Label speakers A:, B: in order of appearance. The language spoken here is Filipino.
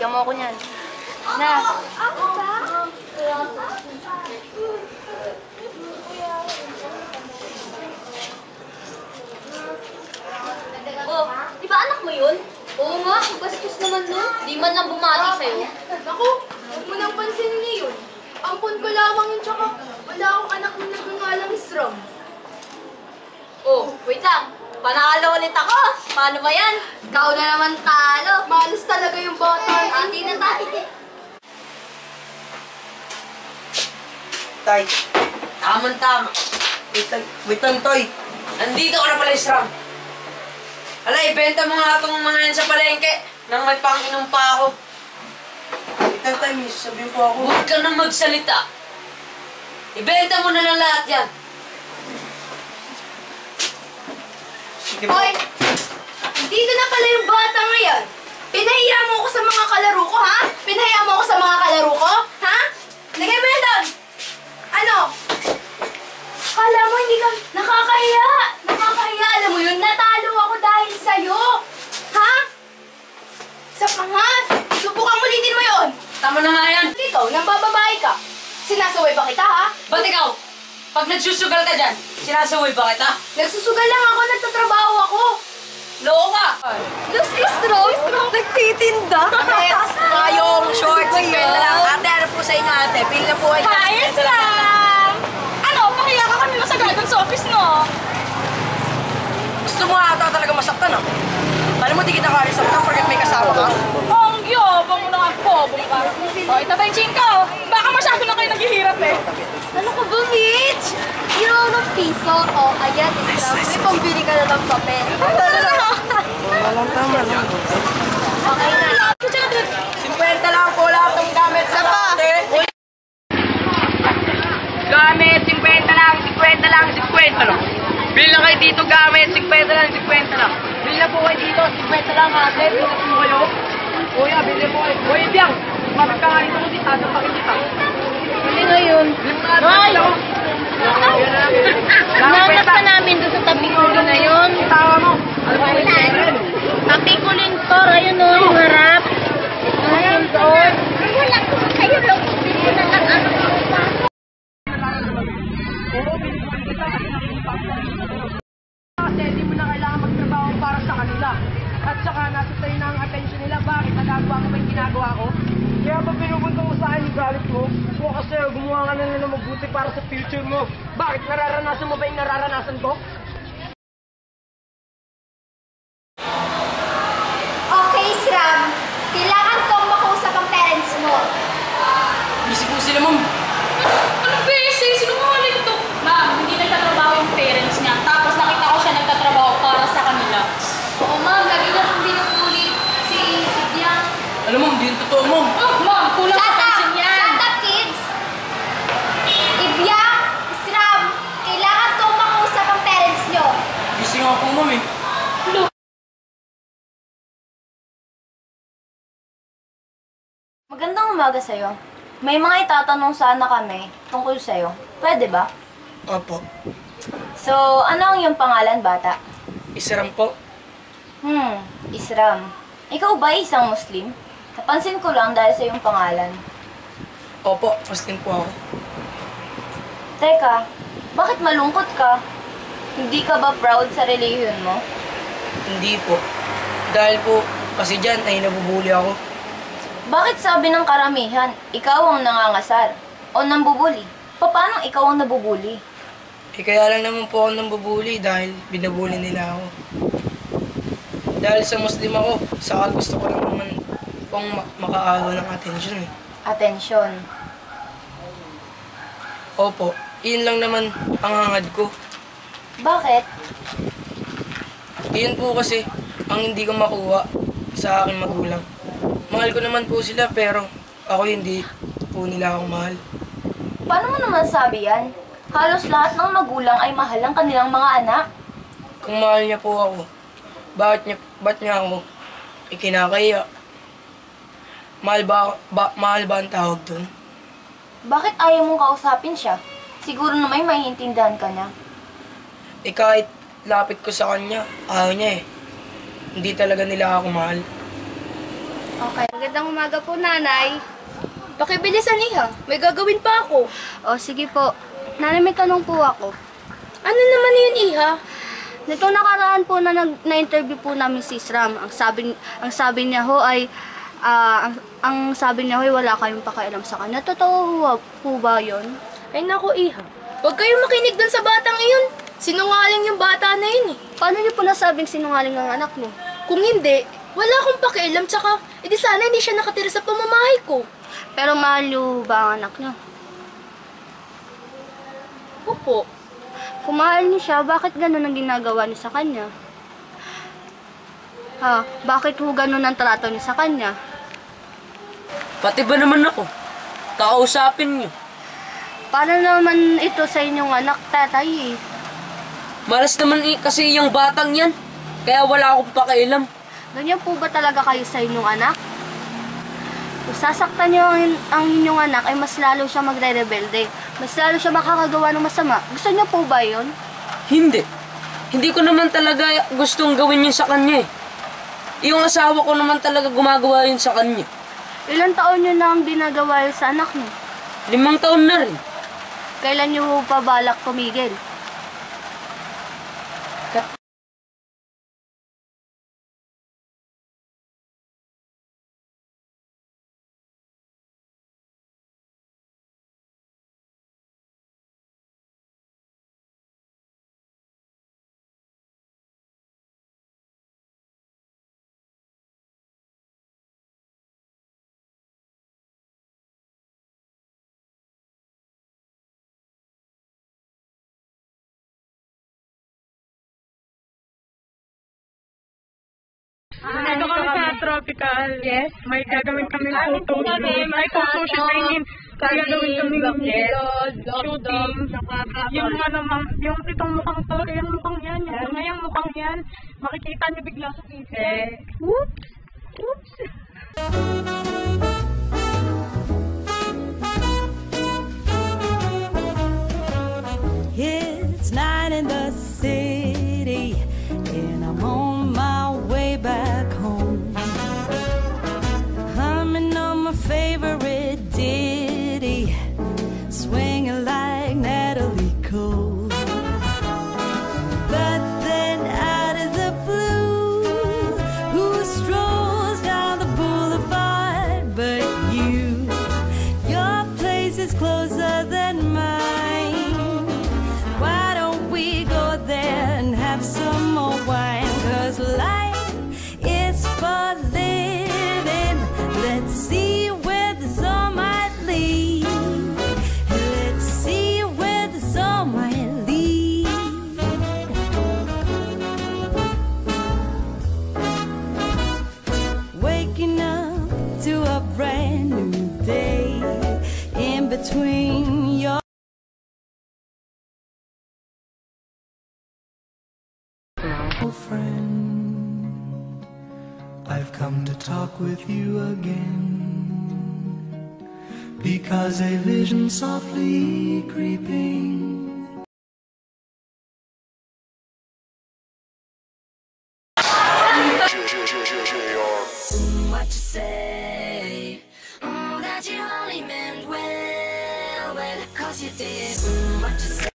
A: bigyan mo ako niyan. Na.
B: Ako ba?
A: Oh, di ba anak mo yun? Oo nga, bastos naman nun. Di man lang bumati sa'yo.
B: Ako, huwag mo nang pansinin niya yun. Ampon ko lamang yun, tsaka wala akong anak na nagngangalang Isram.
A: Oh, wait lang. Panalo ulit ako. Paano ba yan? Ikaw na naman talo.
B: Malas talaga yung bata.
A: Ati na tayo.
C: Tay, tamang-tama. Wait lang, Toy. Nandito ka na pala, Isram. Ala, ibenta mo nga itong mga yan sa palengke nang may pang-inom pa ako. Wait lang, Tay. May sasabihin po ako. Huwag ka nang magsalita. Ibenta mo na lang lahat yan. Sige po.
B: Hoy! Dito na pala yung bata ngayon. Pinahiya mo ako sa mga kalaro ko, ha? Pinahiya mo ako sa mga kalaro ko, ha? Lagay mo yan doon! Ano? Kala mo hindi ka nakakahiya. Nakakahiya. Alam mo yun, natalo ako dahil sa'yo. Ha? Sa pangat. Subukan ulitin mo yun.
C: Tama na nga yan.
B: Ikaw, nambababae ka. Sinasaway ba kita, ha?
C: Ba't ikaw? Pag nagsusugal ka dyan, sinasaway ba kita?
B: Nagsusugal lang ako, nagtatrabaho ako.
C: Loko ka!
A: Luz Istro? Nagtitinda?
C: Yes, yung shorts, kwenta lang. Ate, ano po sa inyo, ate? Pili na po ay
A: Ayos lang! Ano, pakiya ka kami masagadan sa office, no?
C: Gusto mo ata talaga masaktan, ah? Alam mo, di kita kaya saktan porque may kasama ka?
A: Ang yabang mo na nga, pobong ka. O, ito ba yung chinko? Baka masyado na kayo naghihirap eh.
B: Ano ka ba, Mitch? Hero ng piso. O, ayan, Isra. May pambili ka na ng papel.
C: Walang tama lang.
B: Okay na.
C: 50 lang po lahat ng gamit sa ate. Gamit, 50 lang, 50 lang, 50 lang. Bili lang kayo dito gamit, 50 lang, 50 lang. Bili na po kayo dito, 50 lang ate. Bili na po kayo. Kuya, bili po kayo. Kuya, Biang, mapit ka nga dito ko dito, tapakin kita.
A: Hindi na yun. Hoy! Nanap ka namin doon sa tabi kulin na yun.
C: Tawa mo. Ano ba yun?
A: Tabi kulin store, ayun o, yung harap. Ayun doon. Wala ko kayo lang. Hindi na lang ano.
C: Kasi hindi mo na kailangan magtrabaho para sa kanila. At saka nasa tayo na ang attention nila. Bakit? Nagagawa ko ba yung ginagawa ko? Kaya ba pinupunta mo sa akin yung galit mo? O kasi gumawa ka na ng mabuti para sa future mo. Bakit? Nararanasan mo ba yung nararanasan ko?
B: Okay, Isram. Kailangan kong makausap ang parents mo.
C: Busy po sila, ma'am.
A: Anong busy? Sinungaling ito. Ma'am, hindi nagtatrabaho yung parents niya. Tapos nakita ko siya nagtatrabaho para sa kanila. Oo, ma'am. Lagi na kong binupuli si Bibiang.
C: Alam mo, hindi yung totoo, ma'am.
A: Oh, ma'am, kulang sa pansin yan.
B: Shut up, kids! Ibya, Isram, kailangan kong makausap ang parents nyo.
C: Busy nga po, ma'am eh.
A: Magandang umaga sa'yo. May mga itatanong sana kami tungkol sa'yo. Pwede ba?
C: Opo.
A: So, ano ang iyong pangalan, bata?
C: Isram po.
A: Isram. Ikaw ba ay isang Muslim? Napansin ko lang dahil sa iyong pangalan.
C: Opo, Muslim po ako.
A: Teka, bakit malungkot ka? Hindi ka ba proud sa relihiyon mo?
C: Hindi po. Dahil po, kasi dyan ay nabubuli ako.
A: Bakit sabi ng karamihan, ikaw ang nangangasar o nambubuli? Paano ikaw ang nabubuli?
C: Eh kaya lang naman po ako nambubuli dahil binabuli nila ako. Dahil sa Muslim ako, saka gusto ko lang naman pong makaagaw ng atensyon eh.
A: Atensyon.
C: Opo, yun lang naman ang hangad ko.
A: Bakit?
C: Yun po kasi ang hindi ko makuha sa aking magulang. Mahal ko naman po sila pero ako hindi po nila ako mahal.
A: Paano mo naman sabi yan? Halos lahat ng magulang ay mahal ang kanilang mga anak.
C: Kung mahal niya po ako, ba't niya ako ikinakaya? Mahal ba ang tawag dun?
A: Bakit ayaw mong kausapin siya? Siguro na may maiintindihan ka na.
C: Eh kahit lapit ko sa kanya, ayaw niya eh. Hindi talaga nila ako mahal.
B: Okay. Magandang umaga po, nanay. Pakibilisan, Iha. May gagawin pa ako.
D: O, sige po. Nanay, may tanong po ako.
B: Ano naman yun, Iha?
D: Nito nakaraan po na-interview po namin si Sram. Ang sabi niya ho ay wala kayong pakialam sa kanya. Totoo po ba 'yon?
B: Ay nako, Iha. Huwag kayong makinig dun sa batang iyon. Sinungaling yung bata na yun eh.
D: Paano niyo po nasabing sinungaling ang anak niyo?
B: Kung hindi, wala akong pakialam tsaka, edi sana hindi siya nakatira sa pamamahay ko.
D: Pero mahal niyo ba ang anak niyo?
B: Opo.
D: Kung mahal niyo siya, bakit ganun ang ginagawa niyo sa kanya? Ha, bakit ho ganun ang trato niyo sa kanya?
C: Pati ba naman ako? Kakausapin niyo.
D: Paano naman ito sa inyong anak, tatay?
C: Malas naman kasi yung batang yan. Kaya wala akong pakialam.
D: Ganyan po ba talaga kayo sa inyong anak? Kung sasaktan niyo ang inyong anak, ay mas lalo siya magre-rebelde. Mas lalo siya makakagawa ng masama. Gusto niyo po ba yun?
C: Hindi. Hindi ko naman talaga gustong gawin yun sa kanya eh. Yung asawa ko naman talaga gumagawa yun sa kanya.
D: Ilang taon niyo na ang ginagawa yun sa anak niyo?
C: 5 taon na rin.
D: Kailan niyo pa balak tumigil?
E: Nandito kami sa tropical. Yes. May gagawin kami photo. May photo shooting. Gagawin kami shooting. Yung yung itong mukhang to, yung mukhang yan. Yung mukhang yan. Makikita niyo bigla sa picture. Whoops! Whoops!
F: It's night in the city, and I'm on my way back home. Humming on my favorite ditty, swinging like Natalie Cole. But then out of the blue, who strolls down the boulevard but you? Your place is closer than mine. Why don't we go there and have some more wine? 'Cause life is for living. Let's see where the sun might lead. Let's see where the sun might lead. Waking up to a brand new day in between your
G: friend, I've come to talk with you again, because a vision softly creeping.
F: what you say. That you only meant well, 'cause you did what you say.